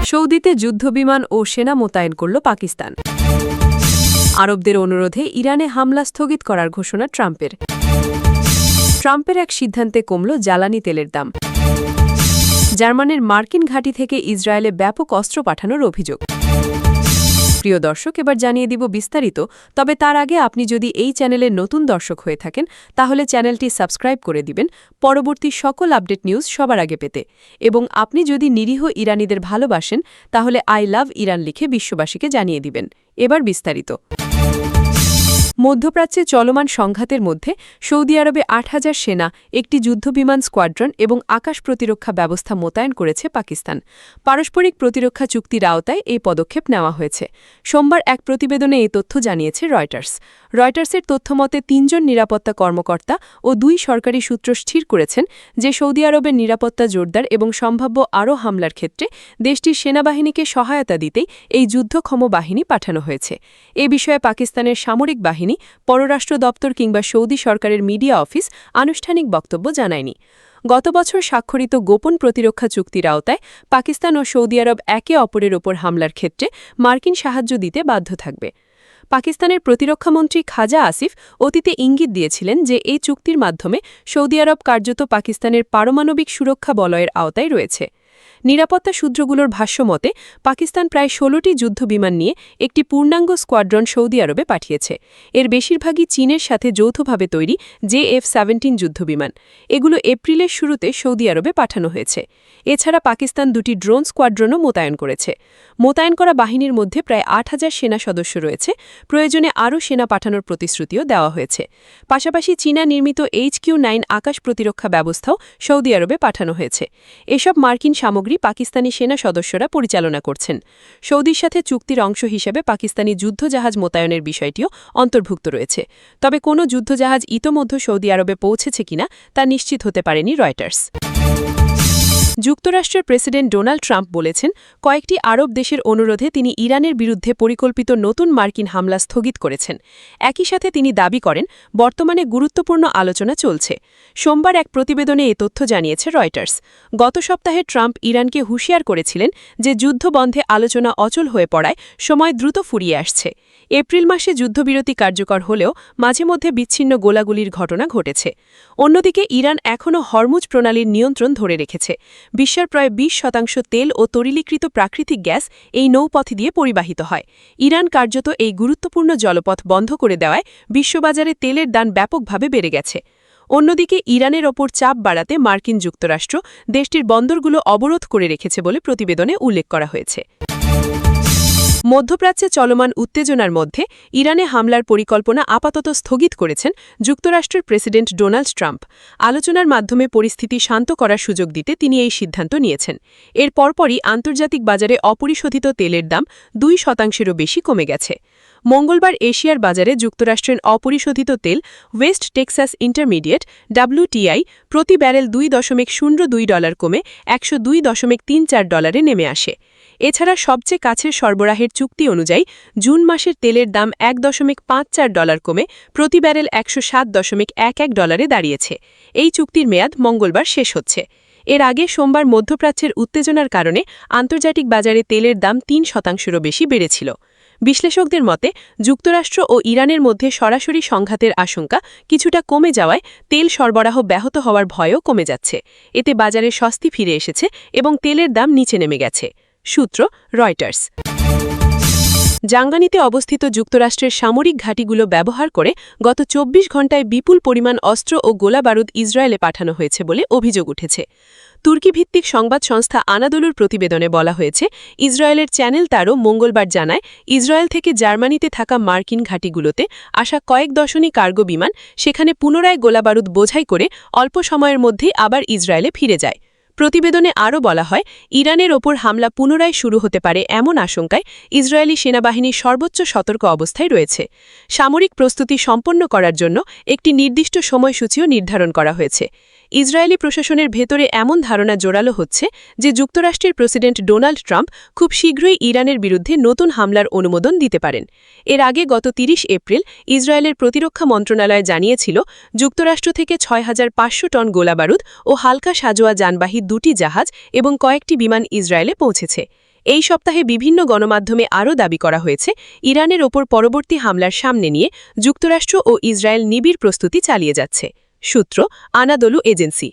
সৌদিতে যুদ্ধবিমান ও সেনা মোতায়েন করল পাকিস্তান। আরবদের অনুরোধে ইরানে হামলা স্থগিত করার ঘোষণা ট্রাম্পের। ট্রাম্পের এক সিদ্ধান্তে কমল জ্বালানি তেলের দাম। জার্মানির মার্কিন ঘাঁটি থেকে ইসরায়েলে ব্যাপক অস্ত্র পাঠানোর অভিযোগ। প্রিয় দর্শক, এবার জানিয়ে দিব বিস্তারিত। তবে তার আগে আপনি যদি এই চ্যানেলের নতুন দর্শক হয়ে থাকেন তাহলে চ্যানেলটি সাবস্ক্রাইব করে দিবেন পরবর্তী সকল আপডেট নিউজ সবার আগে পেতে। এবং আপনি যদি নিরীহ ইরানিদের ভালোবাসেন তাহলে আই লাভ ইরান লিখে বিশ্ববাসীকে জানিয়ে দিবেন। এবার বিস্তারিত। মধ্যপ্রাচ্যে চলমান সংঘাতের মধ্যে সৌদি আরবে ৮,০০০ সেনা, একটি যুদ্ধবিমান স্কোয়াড্রন এবং আকাশ প্রতিরক্ষা ব্যবস্থা মোতায়েন করেছে পাকিস্তান। পারস্পরিক প্রতিরক্ষা চুক্তির আওতায় এই পদক্ষেপ নেওয়া হয়েছে। সোমবার এক প্রতিবেদনে এই তথ্য জানিয়েছে রয়টার্স। রয়টার্সের তথ্যমতে ৩ জন নিরাপত্তা কর্মকর্তা ও ২ সরকারি সূত্র স্থির করেছেন যে সৌদি আরবের নিরাপত্তা জোরদার এবং সম্ভাব্য আরও হামলার ক্ষেত্রে দেশটির সেনাবাহিনীকে সহায়তা দিতেই এই যুদ্ধক্ষম বাহিনী পাঠানো হয়েছে। এ বিষয়ে পাকিস্তানের সামরিক বাহিনী, পররাষ্ট্র দপ্তর কিংবা সৌদি সরকারের মিডিয়া অফিস আনুষ্ঠানিক বক্তব্য জানায়নি। গত বছর স্বাক্ষরিত গোপন প্রতিরক্ষা চুক্তির আওতায় পাকিস্তান ও সৌদি আরব একে অপরের ওপর হামলার ক্ষেত্রে মার্কিন সাহায্য দিতে বাধ্য থাকবে। পাকিস্তানের প্রতিরক্ষামন্ত্রী খাজা আসিফ অতীতে ইঙ্গিত দিয়েছিলেন যে এই চুক্তির মাধ্যমে সৌদি আরব কার্যত পাকিস্তানের পারমাণবিক সুরক্ষা বলয়ের আওতায় রয়েছে। নিরাপত্তা সূত্রগুলোর ভাষ্যমতে পাকিস্তান প্রায় ১৬টি যুদ্ধবিমান নিয়ে একটি পূর্ণাঙ্গ স্কোয়াড্রন সৌদি আরবে পাঠিয়েছে। এর বেশিরভাগই চীনের সাথে যৌথভাবে তৈরি JF-17 যুদ্ধবিমান। এগুলো এপ্রিলের শুরুতে সৌদি আরবে পাঠানো হয়েছে। এছাড়া পাকিস্তান ২টি ড্রোন স্কোয়াড্রনও মোতায়েন করেছে। মোতায়েন করা বাহিনীর মধ্যে প্রায় ৮,০০০ সেনা সদস্য রয়েছে। প্রয়োজনে আরও সেনা পাঠানোর প্রতিশ্রুতিও দেওয়া হয়েছে। পাশাপাশি চীনা নির্মিত HQ-9 আকাশ প্রতিরক্ষা ব্যবস্থাও সৌদি আরবে পাঠানো হয়েছে। এসব মার্কিন সামগ্রী পাকিস্তানি সেনা সদস্যরা পরিচালনা করছেন। সৌদির সাথে চুক্তির অংশ হিসেবে পাকিস্তানি যুদ্ধজাহাজ মোতায়েনের বিষয়টিও অন্তর্ভুক্ত রয়েছে। তবে কোনো যুদ্ধজাহাজ ইতোমধ্যে সৌদি আরবে পৌঁছেছে কিনা তা নিশ্চিত হতে পারেনি রয়টার্স। যুক্তরাষ্ট্রের প্রেসিডেন্ট ডোনাল্ড ট্রাম্প বলেছেন, কয়েকটি আরব দেশের অনুরোধে তিনি ইরানের বিরুদ্ধে পরিকল্পিত নতুন মার্কিন হামলা স্থগিত করেছেন। একই সাথে তিনি দাবি করেন, বর্তমানে গুরুত্বপূর্ণ আলোচনা চলছে। সোমবার এক প্রতিবেদনে এ তথ্য জানিয়েছে রয়টার্স। গত সপ্তাহে ট্রাম্প ইরানকে হুঁশিয়ার করেছিলেন যে যুদ্ধ বন্ধে আলোচনা অচল হয়ে পড়ায় সময় দ্রুত ফুরিয়ে আসছে। এপ্রিল মাসে যুদ্ধবিরতি কার্যকর হলেও মাঝে মধ্যে বিচ্ছিন্ন গোলাগুলির ঘটনা ঘটেছে। অন্যদিকে ইরান এখনও হরমুজ প্রণালীর নিয়ন্ত্রণ ধরে রেখেছে। বিশ্বের প্রায় ২০% তেল ও তরিলীকৃত প্রাকৃতিক গ্যাস এই নৌপথ দিয়ে পরিবাহিত হয়। ইরান কার্যত এই গুরুত্বপূর্ণ জলপথ বন্ধ করে দেওয়ায় বিশ্ববাজারে তেলের দাম ব্যাপকভাবে বেড়ে গেছে। অন্যদিকে ইরানের ওপর চাপ বাড়াতে মার্কিন যুক্তরাষ্ট্র দেশটির বন্দরগুলো অবরোধ করে রেখেছে বলে প্রতিবেদনে উল্লেখ করা হয়েছে। মধ্যপ্রাচ্যে চলমান উত্তেজনার মধ্যে ইরানে হামলার পরিকল্পনা আপাতত স্থগিত করেছেন যুক্তরাষ্ট্রের প্রেসিডেন্ট ডোনাল্ড ট্রাম্প। আলোচনার মাধ্যমে পরিস্থিতি শান্ত করার সুযোগ দিতে তিনি এই সিদ্ধান্ত নিয়েছেন। এর পরপরই আন্তর্জাতিক বাজারে অপরিশোধিত তেলের দাম ২%-এরও বেশি কমে গেছে। মঙ্গলবার এশিয়ার বাজারে যুক্তরাষ্ট্রের অপরিশোধিত তেল ওয়েস্ট টেক্সাস ইন্টারমিডিয়েট WTI প্রতি ব্যারেল $2.02 কমে $102.34 নেমে আসে। এছাড়া সবচেয়ে কাছের সরবরাহের চুক্তি অনুযায়ী জুন মাসের তেলের দাম $1.54 কমে প্রতি ব্যারেল $107.11 দাঁড়িয়েছে। এই চুক্তির মেয়াদ মঙ্গলবার শেষ হচ্ছে। এর আগে সোমবার মধ্যপ্রাচ্যের উত্তেজনার কারণে আন্তর্জাতিক বাজারে তেলের দাম ৩%-এরও বেশি বেড়েছিল। বিশ্লেষকদের মতে যুক্তরাষ্ট্র ও ইরানের মধ্যে সরাসরি সংঘাতের আশঙ্কা কিছুটা কমে যাওয়ায় তেল সরবরাহ ব্যাহত হওয়ার ভয়ও কমে যাচ্ছে। এতে বাজারে স্বস্তি ফিরে এসেছে এবং তেলের দাম নিচে নেমে গেছে। সূত্র রয়টার্স। জাঙ্গানিতে অবস্থিত যুক্তরাষ্ট্রের সামরিক ঘাঁটিগুলো ব্যবহার করে গত ২৪ ঘণ্টায় বিপুল পরিমাণ অস্ত্র ও গোলাবারুদ ইসরায়েলে পাঠানো হয়েছে বলে অভিযোগ উঠেছে। তুর্কি-ভিত্তিক সংবাদ সংস্থা আনাদোলুর প্রতিবেদনে বলা হয়েছে, ইসরায়েলের চ্যানেল ১৩ মঙ্গলবার জানায়, ইসরায়েল থেকে জার্মানিতে থাকা মার্কিন ঘাঁটিগুলোতে আসা কয়েক দশনী কার্গো বিমান সেখানে পুনরায় গোলাবারুদ বোঝাই করে অল্প সময়ের মধ্যেই আবার ইসরায়েলে ফিরে যায়। প্রতিবেদনে আরও বলা হয়, ইরানের ওপর হামলা পুনরায় শুরু হতে পারে এমন আশঙ্কায় ইসরায়েলি সেনাবাহিনী সর্বোচ্চ সতর্ক অবস্থায় রয়েছে। সামরিক প্রস্তুতি সম্পন্ন করার জন্য একটি নির্দিষ্ট সময়সূচিও নির্ধারণ করা হয়েছে। ইসরায়েলি প্রশাসনের ভেতরে এমন ধারণা জোরালো হচ্ছে যে যুক্তরাষ্ট্রের প্রেসিডেন্ট ডোনাল্ড ট্রাম্প খুব শীঘ্রই ইরানের বিরুদ্ধে নতুন হামলার অনুমোদন দিতে পারেন। এর আগে গত ৩০ এপ্রিল ইসরায়েলের প্রতিরক্ষা মন্ত্রণালয় জানিয়েছিল, যুক্তরাষ্ট্র থেকে ৬,৫০০ টন গোলাবারুদ ও হালকা সাজোয়া যানবাহী ২টি জাহাজ এবং কয়েকটি বিমান ইসরায়েলে পৌঁছেছে। এই সপ্তাহে বিভিন্ন গণমাধ্যমে আরও দাবি করা হয়েছে ইরানের ওপর পরবর্তী হামলার সামনে নিয়ে যুক্তরাষ্ট্র ও ইসরায়েল নিবিড় প্রস্তুতি চালিয়ে যাচ্ছে। সূত্র আনাদলু এজেন্সি।